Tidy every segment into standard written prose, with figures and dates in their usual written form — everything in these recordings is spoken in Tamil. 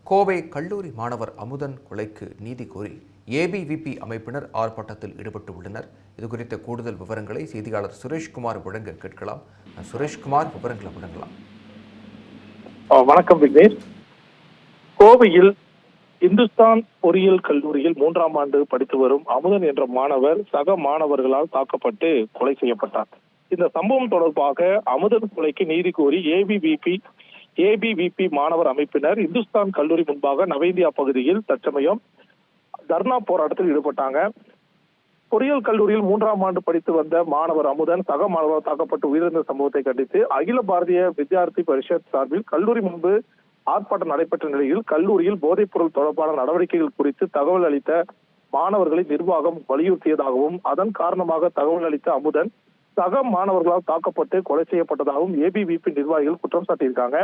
கோவை கல்லூரி மாணவர் அமுதன் கொலைக்கு நீதி கோரி ஏபிவிபி அமைப்பினர் ஆர்ப்பாட்டத்தில் ஈடுபட்டு உள்ளனர். இதுகுறித்த கூடுதல் விவரங்களை செய்தியாளர் சுரேஷ்குமார் வழங்க கேட்கலாம். சுரேஷ்குமார், விவரங்களை வழங்கலாம். வணக்கம் விக்னேஷ். கோவையில் இந்துஸ்தான் பொறியியல் கல்லூரியில் 3ஆம் ஆண்டு படித்து வரும் அமுதன் என்ற மாணவர் சக மாணவர்களால் தாக்கப்பட்டு கொலை செய்யப்பட்டார். இந்த சம்பவம் தொடர்பாக அமுதன் கொலைக்கு நீதி கோரி ஏபிவிபி மாணவர் அமைப்பினர் இந்துஸ்தான் கல்லூரி முன்பாக நவேந்தியா பகுதியில் தற்சமயம் தர்ணா போராட்டத்தில் ஈடுபட்டாங்க. பொறியியல் கல்லூரியில் 3ஆம் ஆண்டு படித்து வந்த மாணவர் அமுதன் சக மாணவர் தாக்கப்பட்டு உயிரிழந்த சம்பவத்தை கண்டித்து அகில பாரதிய வித்யார்த்தி பரிஷத் சார்பில் கல்லூரி முன்பு ஆர்ப்பாட்டம் நடைபெற்ற நிலையில் கல்லூரியில் போதைப் பொருள் தொடர்பான நடவடிக்கைகள் குறித்து தகவல் அளித்த மாணவர்களை நிர்வாகம் வலியுறுத்தியதாகவும் அதன் காரணமாக தகவல் அளித்த அமுதன் சக மாணவர்களால் தாக்கப்பட்டு கொலை செய்யப்பட்டதாகவும் ஏபிவிபி நிர்வாகிகள் குற்றம் சாட்டியிருக்காங்க.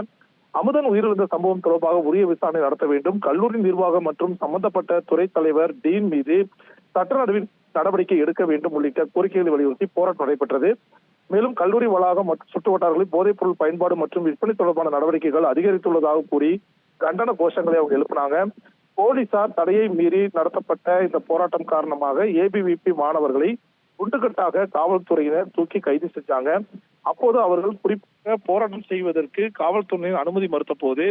அமுதன் உயிரிழந்த சம்பவம் தொடர்பாக உரிய விசாரணை நடத்த வேண்டும், கல்லூரி நிர்வாகம் மற்றும் சம்பந்தப்பட்ட துறை தலைவர் டீன் மீது சட்ட நடவடிக்கை எடுக்க வேண்டும் உள்ளிட்ட கோரிக்கைகளை வலியுறுத்தி போராட்டம் நடைபெற்றது. மேலும் கல்லூரி வளாகம் மற்றும் சுற்றுவட்டாரங்களில் போதைப் பொருள் பயன்பாடு மற்றும் விற்பனை தொடர்பான நடவடிக்கைகள் அதிகரித்துள்ளதாக கூறி கண்டன கோஷங்களை அவங்க எழுப்பினாங்க. போலீசார் தடையை மீறி நடத்தப்பட்ட இந்த போராட்டம் காரணமாக ஏபிவிபி மாணவர்களை குண்டுகட்டாக காவல்துறையினர் தூக்கி கைது செஞ்சாங்க. அப்போது அவர்கள் குறிப்பாக போராட்டம் செய்வதற்கு காவல்துறையின் அனுமதி மறுத்த போது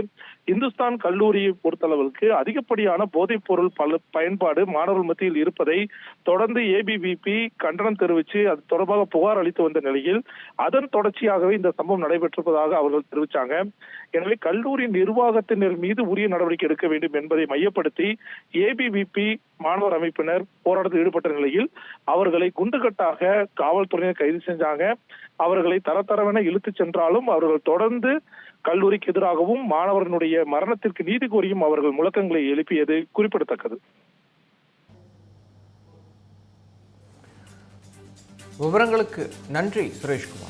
இந்துஸ்தான் கல்லூரியை பொறுத்தளவுக்கு அதிகப்படியான போதைப் பொருள் பயன்பாடு மாணவர்கள் மத்தியில் இருப்பதை தொடர்ந்து ஏபிவிபி கண்டனம் தெரிவித்து அது தொடர்பாக புகார் அளித்து வந்த நிலையில் அதன் தொடர்ச்சியாகவே இந்த சம்பவம் நடைபெற்றிருப்பதாக அவர்கள் தெரிவித்தாங்க. எனவே கல்லூரி நிர்வாகத்தினர் மீது உரிய நடவடிக்கை எடுக்க வேண்டும் என்பதை மையப்படுத்தி ஏபிவிபி மாணவர் அமைப்பினர் போராட்டத்தில் ஈடுபட்ட நிலையில் அவர்களை குண்டுகட்டாக காவல்துறையினர் கைது செஞ்சாங்க. அவர்களை தரத்தரவென இழுத்து சென்றாலும் அவர்கள் தொடர்ந்து கல்லூரிக்கு எதிராகவும் மாணவர்களுடைய மரணத்திற்கு நீதி கோரியும் அவர்கள் முழக்கங்களை எழுப்பியது குறிப்பிடத்தக்கது. விவரங்களுக்கு நன்றி சுரேஷ்குமார்.